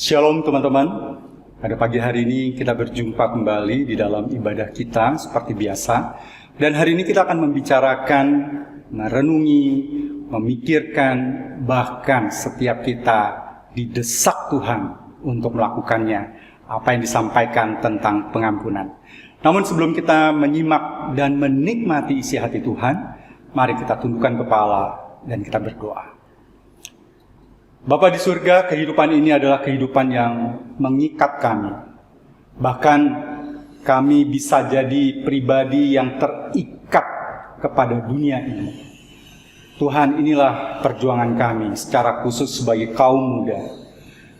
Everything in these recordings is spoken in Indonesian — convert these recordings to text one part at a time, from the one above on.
Shalom teman-teman. Pada pagi hari ini kita berjumpa kembali di dalam ibadah kita seperti biasa. Dan hari ini kita akan membicarakan, merenungi, memikirkan, bahkan setiap kita didesak Tuhan untuk melakukannya. Apa yang disampaikan tentang pengampunan. Namun sebelum kita menyimak dan menikmati isi hati Tuhan, mari kita tundukkan kepala dan kita berdoa. Bapa di surga, kehidupan ini adalah kehidupan yang mengikat kami. Bahkan kami bisa jadi pribadi yang terikat kepada dunia ini. Tuhan, inilah perjuangan kami secara khusus sebagai kaum muda.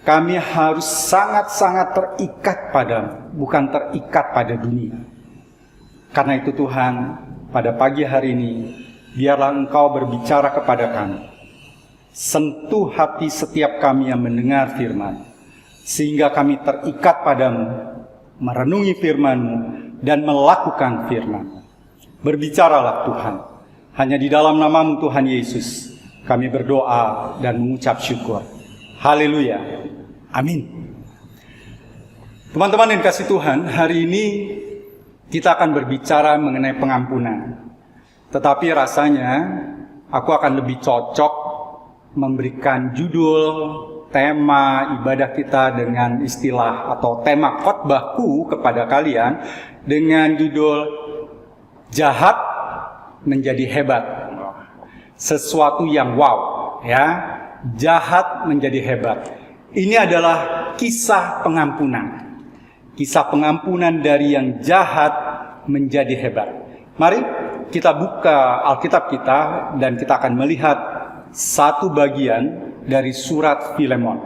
Kami harus sangat-sangat terikat padamu, bukan terikat pada dunia. Karena itu Tuhan, pada pagi hari ini, biarlah Engkau berbicara kepada kami. Sentuh hati setiap kami yang mendengar firman, sehingga kami terikat padamu, merenungi firman-Mu, dan melakukan firman-Mu. Berbicaralah Tuhan, hanya di dalam nama-Mu Tuhan Yesus, kami berdoa dan mengucap syukur. Haleluya, amin. Teman-teman yang kasih Tuhan, hari ini kita akan berbicara mengenai pengampunan. Tetapi rasanya aku akan lebih cocok memberikan judul tema ibadah kita dengan istilah atau tema khotbahku kepada kalian dengan judul jahat menjadi hebat. Sesuatu yang wow, ya. Jahat menjadi hebat. Ini adalah kisah pengampunan. Kisah pengampunan dari yang jahat menjadi hebat. Mari kita buka Alkitab kita dan kita akan melihat satu bagian dari surat Filemon.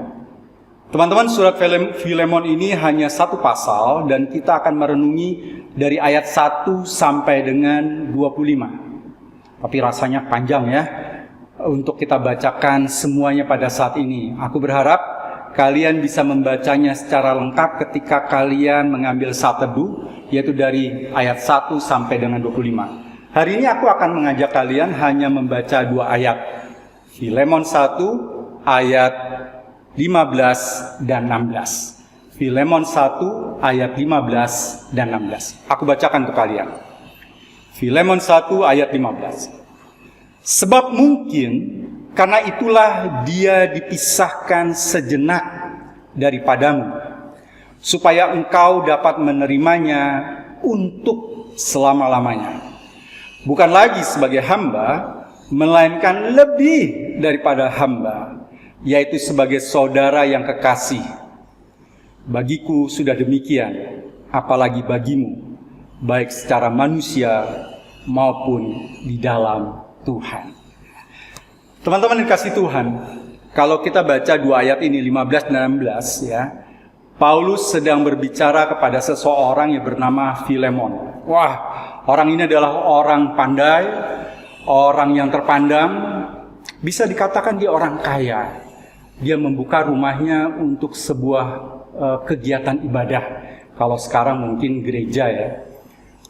Teman-teman, surat Filemon ini hanya satu pasal dan kita akan merenungi dari ayat 1 sampai dengan 25. Tapi rasanya panjang ya untuk kita bacakan semuanya pada saat ini. Aku berharap kalian bisa membacanya secara lengkap ketika kalian mengambil saat teduh, yaitu dari ayat 1 sampai dengan 25. Hari ini aku akan mengajak kalian hanya membaca dua ayat. Filemon 1 ayat 15 dan 16. Filemon 1 ayat 15 dan 16. Aku bacakan ke kalian. Filemon 1 ayat 15. Sebab mungkin karena itulah dia dipisahkan sejenak daripadamu, supaya engkau dapat menerimanya untuk selama-lamanya. Bukan lagi sebagai hamba, melainkan lebih daripada hamba, yaitu sebagai saudara yang kekasih. Bagiku sudah demikian, apalagi bagimu, baik secara manusia maupun di dalam Tuhan. Teman-teman yang kasih Tuhan, kalau kita baca dua ayat ini 15 dan 16 ya, Paulus sedang berbicara kepada seseorang yang bernama Filemon. Wah, orang ini adalah orang pandai, orang yang terpandang, bisa dikatakan dia orang kaya. Dia membuka rumahnya untuk sebuah kegiatan ibadah. Kalau sekarang mungkin gereja ya.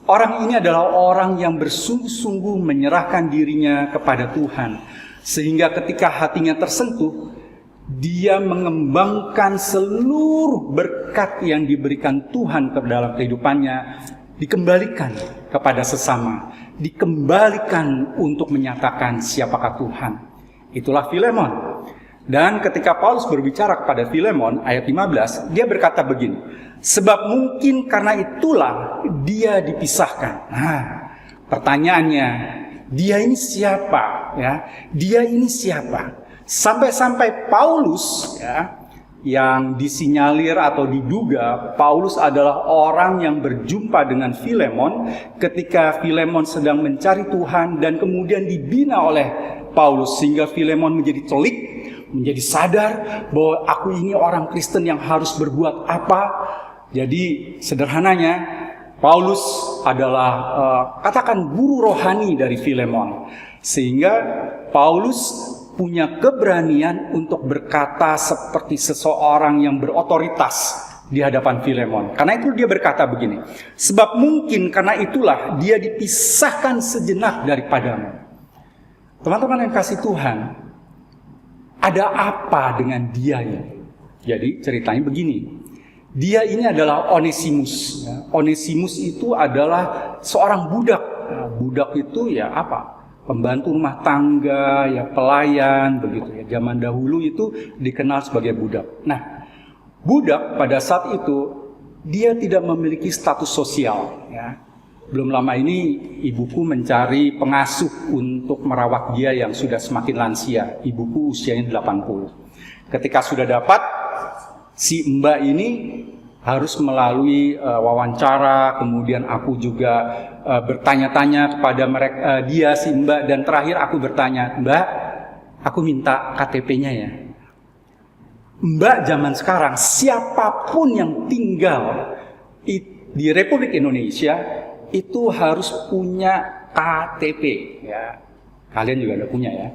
Orang ini adalah orang yang bersungguh-sungguh menyerahkan dirinya kepada Tuhan. Sehingga ketika hatinya tersentuh, dia mengembangkan seluruh berkat yang diberikan Tuhan ke dalam kehidupannya, dikembalikan kepada sesama, dikembalikan untuk menyatakan siapakah Tuhan. Itulah Filemon. Dan ketika Paulus berbicara kepada Filemon ayat 15, dia berkata begini, sebab mungkin karena itulah dia dipisahkan. Nah, pertanyaannya, dia ini siapa? Ya, dia ini siapa? Sampai-sampai Paulus ya, yang disinyalir atau diduga Paulus adalah orang yang berjumpa dengan Filemon ketika Filemon sedang mencari Tuhan dan kemudian dibina oleh Paulus sehingga Filemon menjadi telik, menjadi sadar bahwa aku ini orang Kristen yang harus berbuat apa. Jadi sederhananya Paulus adalah katakan guru rohani dari Filemon, sehingga Paulus punya keberanian untuk berkata seperti seseorang yang berotoritas di hadapan Filemon. Karena itu dia berkata begini, sebab mungkin karena itulah dia dipisahkan sejenak daripadamu. Teman-teman yang kasih Tuhan, ada apa dengan dia ini? Jadi ceritanya begini, dia ini adalah Onesimus. Onesimus itu adalah seorang budak. Budak itu ya apa? Pembantu rumah tangga, ya pelayan, begitu ya. Zaman dahulu itu dikenal sebagai budak. Nah, budak pada saat itu dia tidak memiliki status sosial. Ya. Belum lama ini ibuku mencari pengasuh untuk merawat dia yang sudah semakin lansia. Ibuku usianya 80. Ketika sudah dapat, si mbak ini harus melalui wawancara, kemudian aku juga bertanya-tanya kepada mereka, dia si mbak, dan terakhir aku bertanya, Mbak, aku minta KTP-nya ya. Mbak zaman sekarang, siapapun yang tinggal di Republik Indonesia itu harus punya KTP ya. Kalian juga udah punya ya.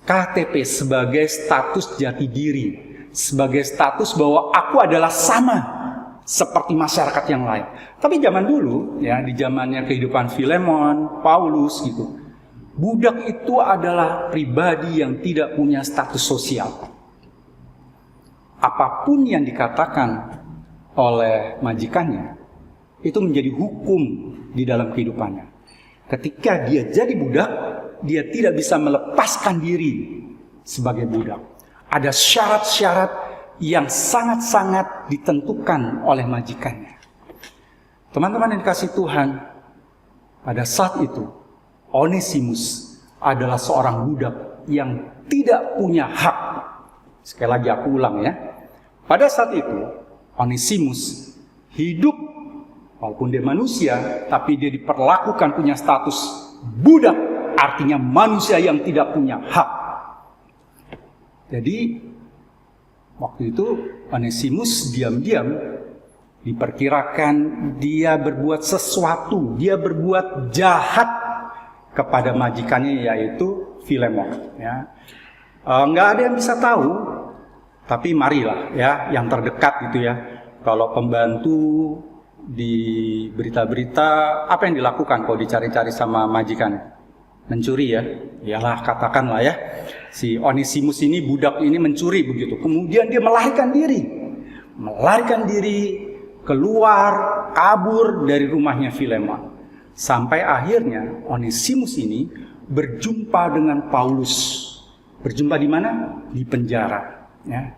KTP sebagai status jati diri, sebagai status bahwa aku adalah sama seperti masyarakat yang lain. Tapi zaman dulu, ya di zamannya kehidupan Filemon, Paulus gitu, budak itu adalah pribadi yang tidak punya status sosial. Apapun yang dikatakan oleh majikannya, itu menjadi hukum di dalam kehidupannya. Ketika dia jadi budak, dia tidak bisa melepaskan diri sebagai budak. Ada syarat-syarat yang sangat-sangat ditentukan oleh majikannya. Teman-teman yang dikasih Tuhan, pada saat itu Onesimus adalah seorang budak yang tidak punya hak. Sekali lagi aku ulang ya. Pada saat itu Onesimus hidup walaupun dia manusia, tapi dia diperlakukan punya status budak, artinya manusia yang tidak punya hak. Jadi waktu itu Onesimus diam-diam diperkirakan dia berbuat sesuatu, dia berbuat jahat kepada majikannya yaitu Filemon. Ya. Nggak ada yang bisa tahu, tapi marilah ya yang terdekat gitu ya. Kalau pembantu di berita-berita apa yang dilakukan kalau dicari-cari sama majikannya? Mencuri ya. Iyalah katakanlah ya. Si Onesimus ini, budak ini mencuri begitu. Kemudian dia melarikan diri. Melarikan diri keluar, kabur dari rumahnya Filemon. Sampai akhirnya Onesimus ini berjumpa dengan Paulus. Berjumpa di mana? Di penjara. Ya.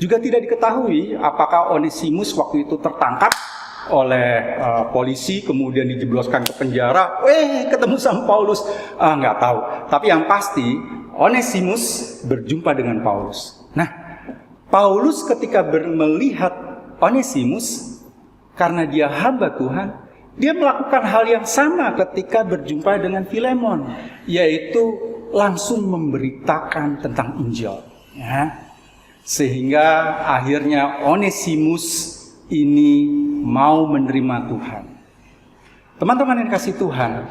Juga tidak diketahui apakah Onesimus waktu itu tertangkap oleh polisi, kemudian dijebloskan ke penjara. Ketemu sama Paulus. Nggak tahu. Tapi yang pasti Onesimus berjumpa dengan Paulus. Nah, Paulus ketika melihat Onesimus, karena dia hamba Tuhan, dia melakukan hal yang sama ketika berjumpa dengan Filemon, yaitu langsung memberitakan tentang Injil. Ya. Sehingga akhirnya Onesimus ini mau menerima Tuhan. Teman-teman yang kasih Tuhan,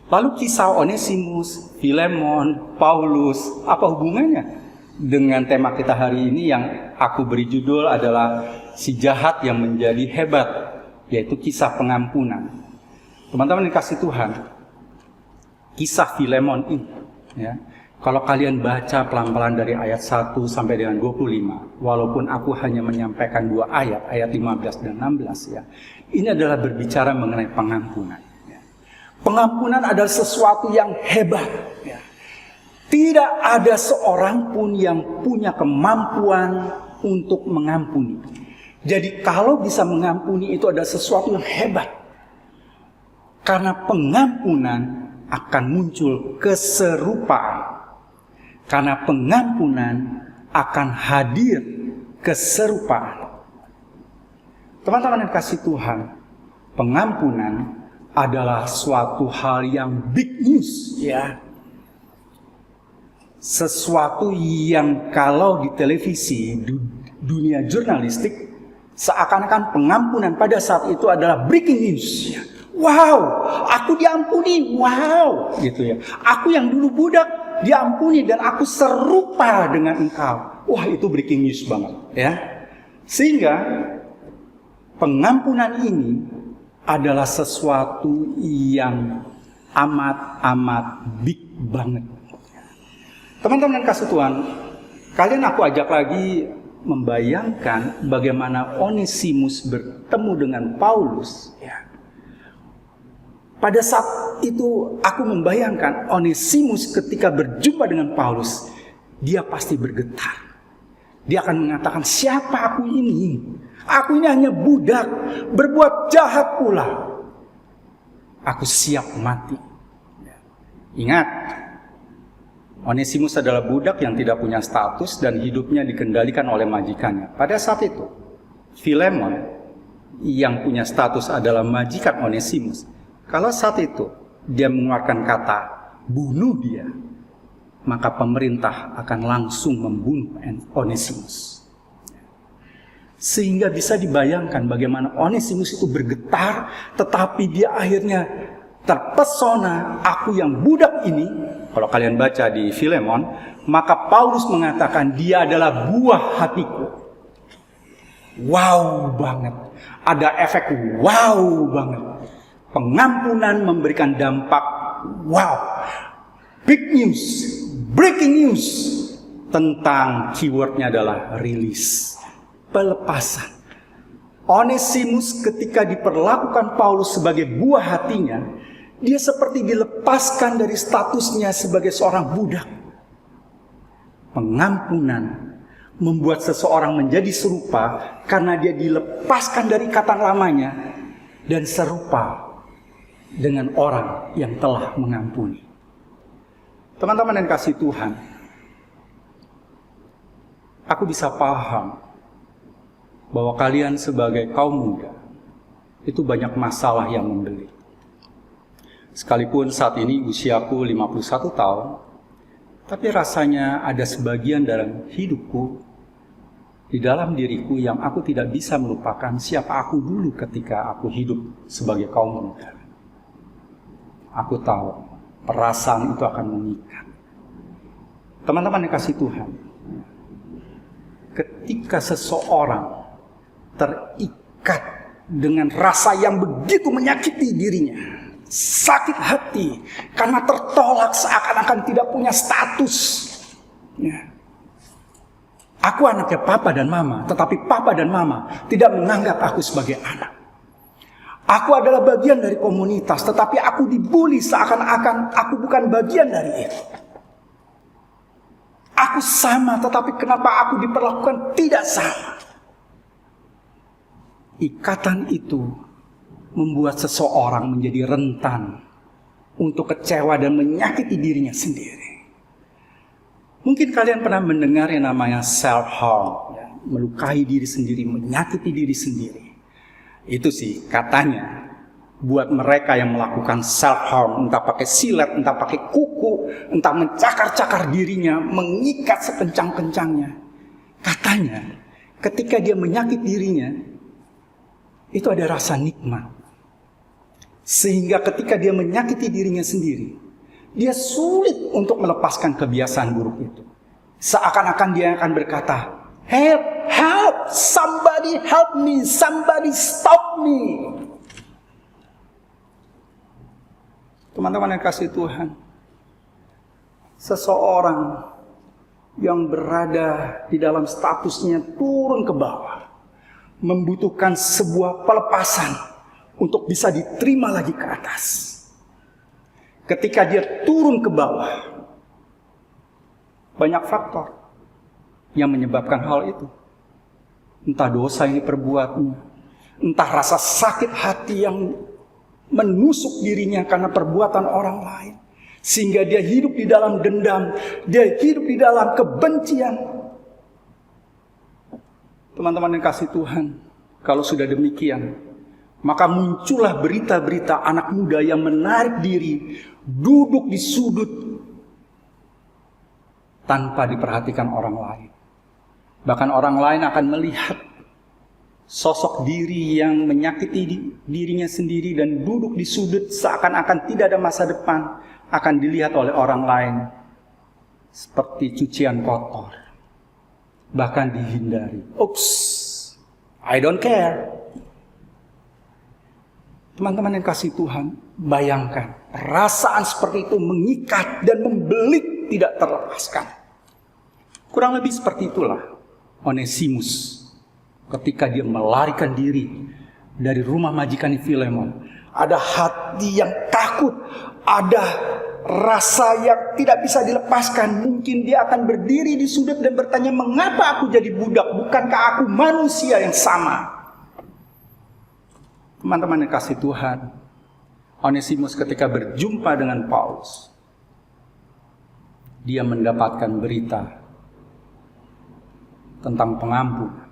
lalu kisah Onesimus, Filemon, Paulus, apa hubungannya dengan tema kita hari ini yang aku beri judul adalah si jahat yang menjadi hebat, yaitu kisah pengampunan. Teman-teman yang kasih Tuhan, kisah Filemon ini, ya, kalau kalian baca pelan-pelan dari ayat 1 sampai dengan 25, walaupun aku hanya menyampaikan 2 ayat, ayat 15 dan 16 ya. Ini adalah berbicara mengenai pengampunan. Ya. Pengampunan adalah sesuatu yang hebat. Ya. Tidak ada seorang pun yang punya kemampuan untuk mengampuni. Jadi kalau bisa mengampuni itu adalah sesuatu yang hebat. Karena pengampunan akan muncul keserupaan. Karena pengampunan akan hadir keserupaan. Teman-teman yang kasih Tuhan, pengampunan adalah suatu hal yang big news, ya. Sesuatu yang kalau di televisi, dunia jurnalistik, seakan-akan pengampunan pada saat itu adalah breaking news. Wow, aku diampuni, wow, gitu ya. Aku yang dulu budak, diampuni dan aku serupa dengan engkau. Wah, itu breaking news banget ya. Sehingga pengampunan ini adalah sesuatu yang amat big banget. Teman-teman yang kasih Tuhan, Kalian aku ajak lagi membayangkan bagaimana Onesimus bertemu dengan Paulus. Ya. Pada saat itu aku membayangkan Onesimus ketika berjumpa dengan Paulus, dia pasti bergetar. Dia akan mengatakan, siapa aku ini? Aku ini hanya budak, berbuat jahat pula. Aku siap mati. Ingat, Onesimus adalah budak yang tidak punya status dan hidupnya dikendalikan oleh majikannya. Pada saat itu, Filemon yang punya status adalah majikan Onesimus. Kalau saat itu dia mengeluarkan kata bunuh dia, maka pemerintah akan langsung membunuh Onesimus. Sehingga bisa dibayangkan bagaimana Onesimus itu bergetar, tetapi dia akhirnya terpesona, aku yang budak ini. Kalau kalian baca di Filemon, maka Paulus mengatakan dia adalah buah hatiku. Wow banget. Ada efek wow banget. Pengampunan memberikan dampak wow. Big news, breaking news. Tentang keywordnya adalah release, pelepasan. Onesimus ketika diperlakukan Paulus sebagai buah hatinya, dia seperti dilepaskan dari statusnya sebagai seorang budak. Pengampunan membuat seseorang menjadi serupa karena dia dilepaskan dari ikatan lamanya dan serupa dengan orang yang telah mengampuni. Teman-teman yang kasih Tuhan, aku bisa paham bahwa kalian sebagai kaum muda itu banyak masalah yang membelit. Sekalipun saat ini usiaku 51 tahun, tapi rasanya ada sebagian dalam hidupku, di dalam diriku yang aku tidak bisa melupakan siapa aku dulu ketika aku hidup sebagai kaum muda. Aku tahu perasaan itu akan mengikat. Teman-teman yang kasih Tuhan, ketika seseorang terikat dengan rasa yang begitu menyakiti dirinya, sakit hati karena tertolak seakan-akan tidak punya status. Ya. Aku anaknya papa dan mama, tetapi papa dan mama tidak menganggap aku sebagai anak. Aku adalah bagian dari komunitas, tetapi aku dibully seakan-akan aku bukan bagian dari itu. Aku sama, tetapi kenapa aku diperlakukan tidak sama? Ikatan itu membuat seseorang menjadi rentan untuk kecewa dan menyakiti dirinya sendiri. Mungkin kalian pernah mendengar yang namanya self-harm, ya, melukai diri sendiri, menyakiti diri sendiri. Itu sih katanya buat mereka yang melakukan self-harm, entah pakai silet, entah pakai kuku, entah mencakar-cakar dirinya, mengikat sekencang-kencangnya. Katanya ketika dia menyakiti dirinya, itu ada rasa nikmat. Sehingga ketika dia menyakiti dirinya sendiri, dia sulit untuk melepaskan kebiasaan buruk itu. Seakan-akan dia akan berkata, help, help, somebody help me, somebody stop me. Teman-teman yang kasih Tuhan, seseorang yang berada di dalam statusnya turun ke bawah, membutuhkan sebuah pelepasan untuk bisa diterima lagi ke atas. Ketika dia turun ke bawah, banyak faktor yang menyebabkan hal itu. Entah dosa yang diperbuatnya, entah rasa sakit hati yang menusuk dirinya karena perbuatan orang lain, sehingga dia hidup di dalam dendam, dia hidup di dalam kebencian. Teman-teman yang kasih Tuhan, kalau sudah demikian, maka muncullah berita-berita anak muda yang menarik diri, duduk di sudut tanpa diperhatikan orang lain. Bahkan orang lain akan melihat sosok diri yang menyakiti dirinya sendiri dan duduk di sudut seakan-akan tidak ada masa depan, akan dilihat oleh orang lain seperti cucian kotor, bahkan dihindari. Oops, I don't care. Teman-teman yang kasih Tuhan, bayangkan perasaan seperti itu mengikat dan membelit tidak terlepaskan. Kurang lebih seperti itulah Onesimus ketika dia melarikan diri dari rumah majikan Filemon. Ada hati yang takut, ada rasa yang tidak bisa dilepaskan. Mungkin dia akan berdiri di sudut dan bertanya, mengapa aku jadi budak? Bukankah aku manusia yang sama? Teman-teman yang kasih Tuhan, Onesimus ketika berjumpa dengan Paulus, dia mendapatkan berita tentang pengampunan.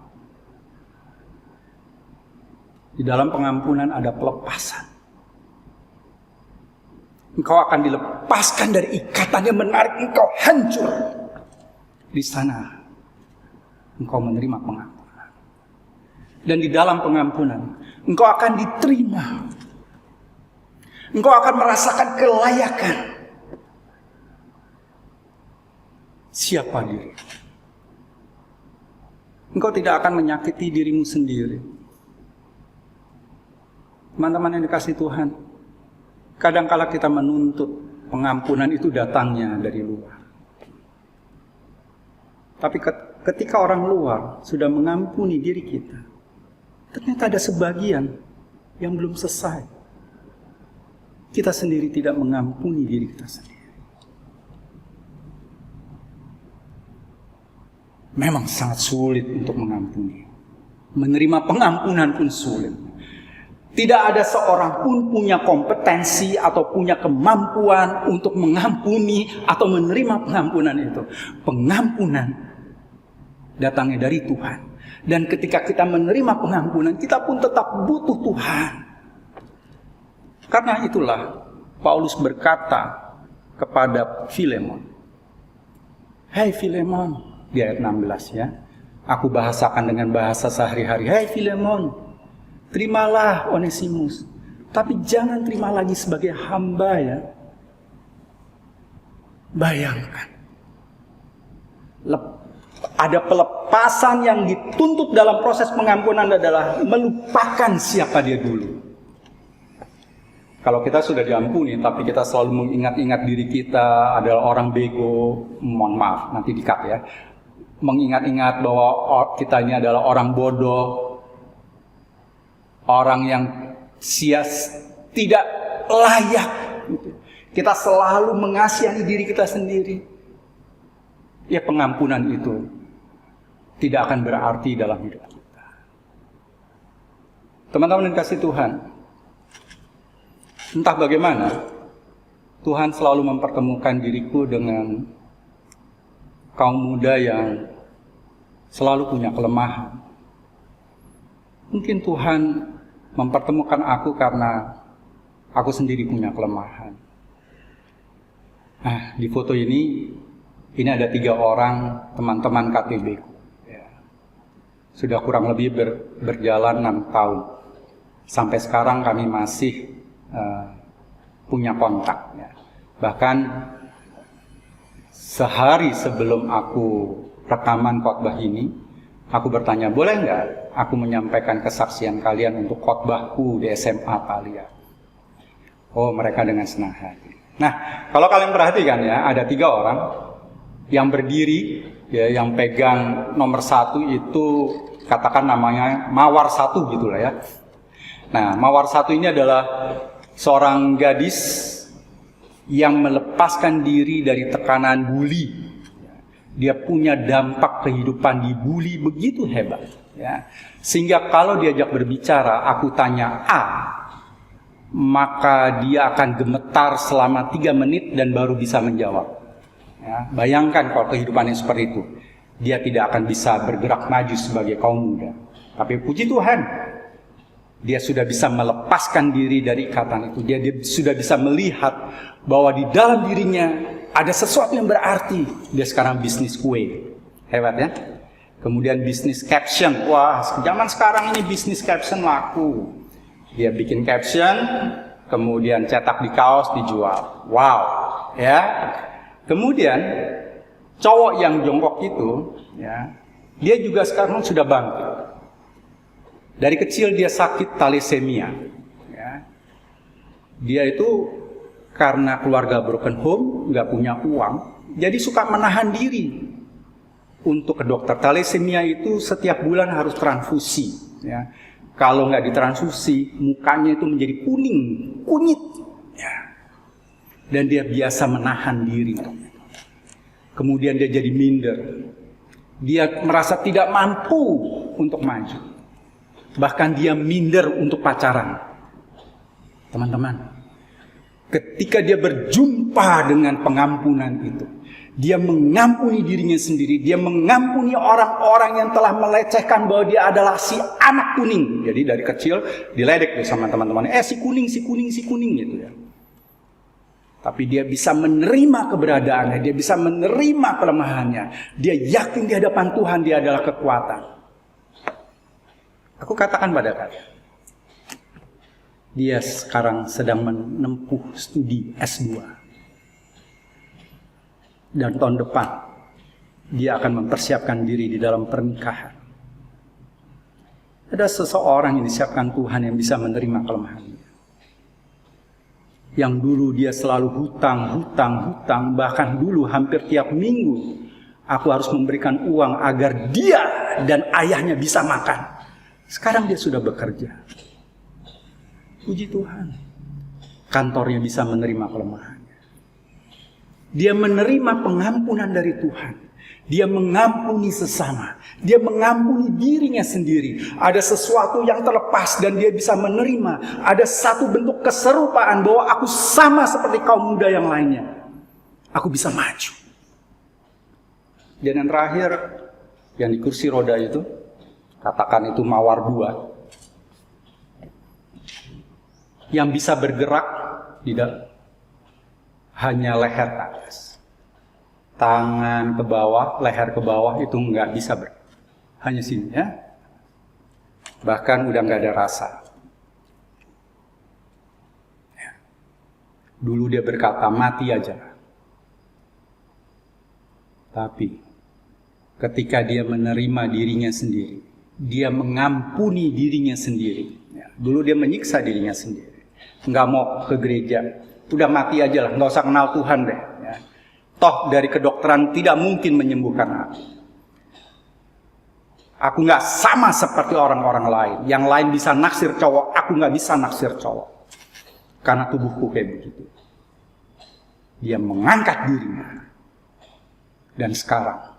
Di dalam pengampunan ada pelepasan. Engkau akan dilepaskan dari ikatan yang menarik engkau hancur. Di sana engkau menerima pengampunan. Dan di dalam pengampunan engkau akan diterima. Engkau akan merasakan kelayakan. Siapa diri? Engkau tidak akan menyakiti dirimu sendiri. Teman-teman yang dikasih Tuhan, kadangkala kita menuntut pengampunan itu datangnya dari luar. Tapi ketika orang luar sudah mengampuni diri kita, ternyata ada sebagian yang belum selesai. Kita sendiri tidak mengampuni diri kita sendiri. Memang sangat sulit untuk mengampuni. Menerima pengampunan pun sulit. Tidak ada seorang pun punya kompetensi atau punya kemampuan untuk mengampuni atau menerima pengampunan itu. Pengampunan datangnya dari Tuhan. Dan ketika kita menerima pengampunan, kita pun tetap butuh Tuhan. Karena itulah Paulus berkata kepada Filemon, "Hai Filemon," di ayat 16 ya. Aku bahasakan dengan bahasa sehari-hari. "Hai Filemon, terimalah Onesimus, tapi jangan terima lagi sebagai hamba ya." Bayangkan, ada pelepasan yang dituntut dalam proses pengampunan adalah melupakan siapa dia dulu. Kalau kita sudah diampuni, tapi kita selalu mengingat-ingat diri kita adalah orang bego, mohon maaf, nanti di-cut ya. Mengingat-ingat bahwa kita ini adalah orang bodoh, orang yang tidak layak. Kita selalu mengasihani diri kita sendiri. Ya, pengampunan itu tidak akan berarti dalam hidup kita. Teman-teman yang kasih Tuhan, entah bagaimana, Tuhan selalu mempertemukan diriku dengan kaum muda yang selalu punya kelemahan. Mungkin Tuhan mempertemukan aku karena aku sendiri punya kelemahan. Nah, di foto ini ada 3 orang teman-teman KTB ku. Ya. Sudah kurang lebih berjalan 6 tahun. Sampai sekarang kami masih punya kontak. Ya. Bahkan sehari sebelum aku rekaman khotbah ini, aku bertanya, boleh nggak aku menyampaikan kesaksian kalian untuk khotbahku di SMA Thalia? Oh, mereka dengan senang hati. Nah, kalau kalian perhatikan ya, ada 3 orang yang berdiri, ya, yang pegang nomor 1 itu katakan namanya Mawar 1 gitulah ya. Nah, Mawar 1 ini adalah seorang gadis yang melepaskan diri dari tekanan bully. Dia punya dampak kehidupan dibully begitu hebat, ya. Sehingga kalau diajak berbicara, aku tanya A, maka dia akan gemetar selama 3 menit dan baru bisa menjawab. Ya, bayangkan kalau kehidupannya seperti itu, dia tidak akan bisa bergerak maju sebagai kaum muda. Tapi puji Tuhan, dia sudah bisa melepaskan diri dari ikatan itu. Dia sudah bisa melihat bahwa di dalam dirinya ada sesuatu yang berarti. Dia sekarang bisnis kue. Hebat ya. Kemudian bisnis caption. Wah, zaman sekarang ini bisnis caption laku. Dia bikin caption, kemudian cetak di kaos, dijual. Wow, ya. Kemudian cowok yang jongkok itu, ya, dia juga sekarang sudah bangkit. Dari kecil dia sakit thalassemia. Ya. Dia itu karena keluarga broken home, nggak punya uang, jadi suka menahan diri untuk ke dokter. Thalassemia itu setiap bulan harus transfusi. Ya. Kalau nggak ditransfusi, mukanya itu menjadi kuning, kunyit. Ya. Dan dia biasa menahan diri. Kemudian dia jadi minder. Dia merasa tidak mampu untuk maju. Bahkan dia minder untuk pacaran. Teman-teman, ketika dia berjumpa dengan pengampunan itu, dia mengampuni dirinya sendiri. Dia mengampuni orang-orang yang telah melecehkan bahwa dia adalah si anak kuning. Jadi dari kecil diledek sama teman-teman. Si kuning gitu ya. Tapi dia bisa menerima keberadaannya. Dia bisa menerima kelemahannya. Dia yakin di hadapan Tuhan dia adalah kekuatan. Aku katakan pada kalian, dia sekarang sedang menempuh studi S2. Dan tahun depan, dia akan mempersiapkan diri di dalam pernikahan. Ada seseorang yang disiapkan Tuhan yang bisa menerima kelemahannya. Yang dulu dia selalu hutang, bahkan dulu hampir tiap minggu, aku harus memberikan uang agar dia dan ayahnya bisa makan. Sekarang dia sudah bekerja. Puji Tuhan. Kantornya bisa menerima kelemahan. Dia menerima pengampunan dari Tuhan. Dia mengampuni sesama. Dia mengampuni dirinya sendiri. Ada sesuatu yang terlepas dan dia bisa menerima. Ada satu bentuk keserupaan bahwa aku sama seperti kaum muda yang lainnya. Aku bisa maju. Dan yang terakhir, yang di kursi roda itu, katakan itu mawar 2. Yang bisa bergerak tidak hanya leher ke atas. Tangan ke bawah, leher ke bawah itu nggak bisa hanya sini ya. Bahkan udah nggak ada rasa. Ya. Dulu dia berkata mati aja. Tapi ketika dia menerima dirinya sendiri, dia mengampuni dirinya sendiri. Ya. Dulu dia menyiksa dirinya sendiri. Nggak mau ke gereja. Udah mati aja lah, nggak usah kenal Tuhan deh. Ya. Toh dari kedokteran tidak mungkin menyembuhkan aku. Aku nggak sama seperti orang-orang lain. Yang lain bisa naksir cowok, aku nggak bisa naksir cowok. Karena tubuhku kayak begitu. Dia mengangkat dirinya. Dan sekarang,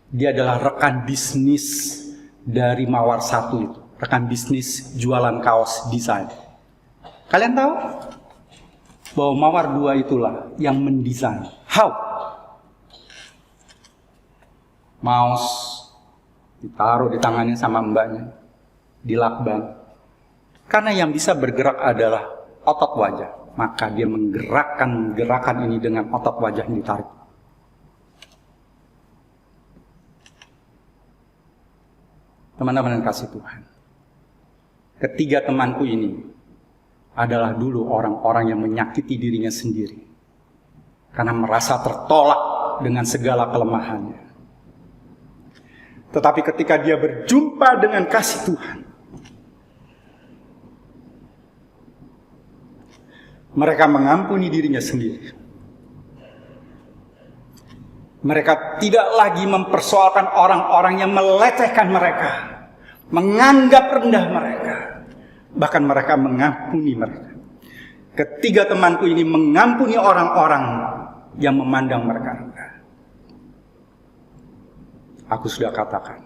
dia adalah rekan bisnis dari Mawar 1 itu. Rekan bisnis jualan kaos desain. Kalian tahu? Bahwa Mawar 2 itulah yang mendesain. How? Mouse ditaruh di tangannya sama mbaknya. Dilakban. Karena yang bisa bergerak adalah otot wajah. Maka dia menggerakkan gerakan ini dengan otot wajah yang ditarik. Teman-teman yang kasih Tuhan. Ketiga temanku ini adalah dulu orang-orang yang menyakiti dirinya sendiri. Karena merasa tertolak dengan segala kelemahannya. Tetapi ketika dia berjumpa dengan kasih Tuhan, mereka mengampuni dirinya sendiri. Mereka tidak lagi mempersoalkan orang-orang yang melecehkan mereka, menganggap rendah mereka. Bahkan mereka mengampuni mereka. Ketiga temanku ini mengampuni orang-orang yang memandang mereka rendah. Aku sudah katakan,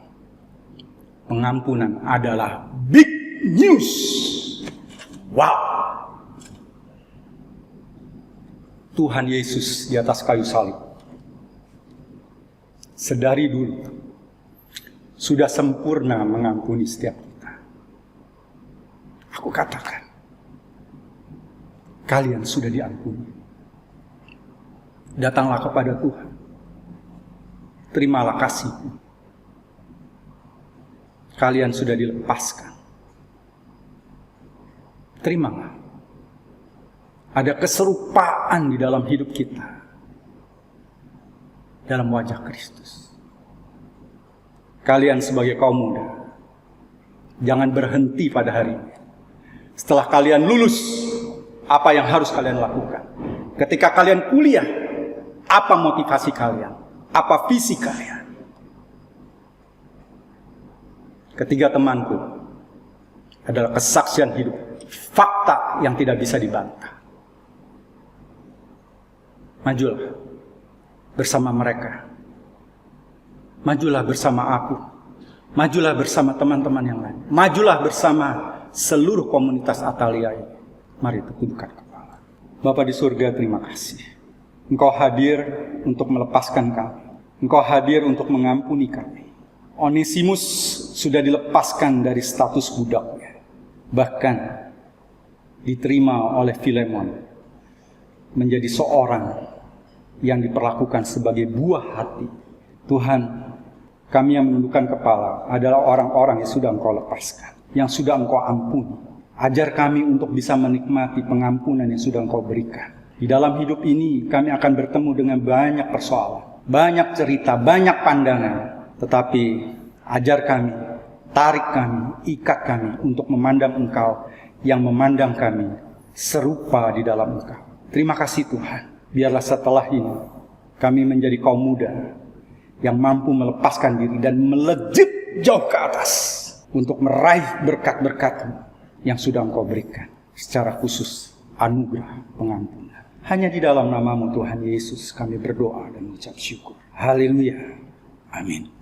pengampunan adalah big news. Wow. Tuhan Yesus di atas kayu salib, sedari dulu, sudah sempurna mengampuni setiap kita. Aku katakan, kalian sudah diampuni. Datanglah kepada Tuhan. Terimalah kasih. Kalian sudah dilepaskan. Terimalah. Ada keserupaan di dalam hidup kita. Dalam wajah Kristus. Kalian sebagai kaum muda, jangan berhenti pada hari ini. Setelah kalian lulus, apa yang harus kalian lakukan? Ketika kalian kuliah, apa motivasi kalian? Apa visi kalian? ketiga temanku adalah kesaksian hidup, fakta yang tidak bisa dibantah. Majulah bersama mereka. Majulah bersama aku. Majulah bersama teman-teman yang lain. Majulah bersama seluruh komunitas Atalia ini. Mari tundukkan kepala. Bapa di surga, terima kasih. Engkau hadir untuk melepaskan kami. Engkau hadir untuk mengampuni kami. Onesimus sudah dilepaskan dari status budaknya. Bahkan diterima oleh Filemon menjadi seorang yang diperlakukan sebagai buah hati. Tuhan, kami yang menundukkan kepala adalah orang-orang yang sudah Engkau lepaskan, yang sudah Engkau ampuni. Ajar kami untuk bisa menikmati pengampunan yang sudah Engkau berikan. Di dalam hidup ini kami akan bertemu dengan banyak persoalan, banyak cerita, banyak pandangan. Tetapi ajar kami, tarik kami, ikat kami untuk memandang Engkau yang memandang kami serupa di dalam Engkau. Terima kasih Tuhan. Biarlah setelah ini kami menjadi kaum muda yang mampu melepaskan diri dan melejit jauh ke atas untuk meraih berkat-berkat-Mu yang sudah Engkau berikan. Secara khusus anugerah pengampunan. Hanya di dalam nama-Mu Tuhan Yesus kami berdoa dan mengucap syukur. Haleluya. Amin.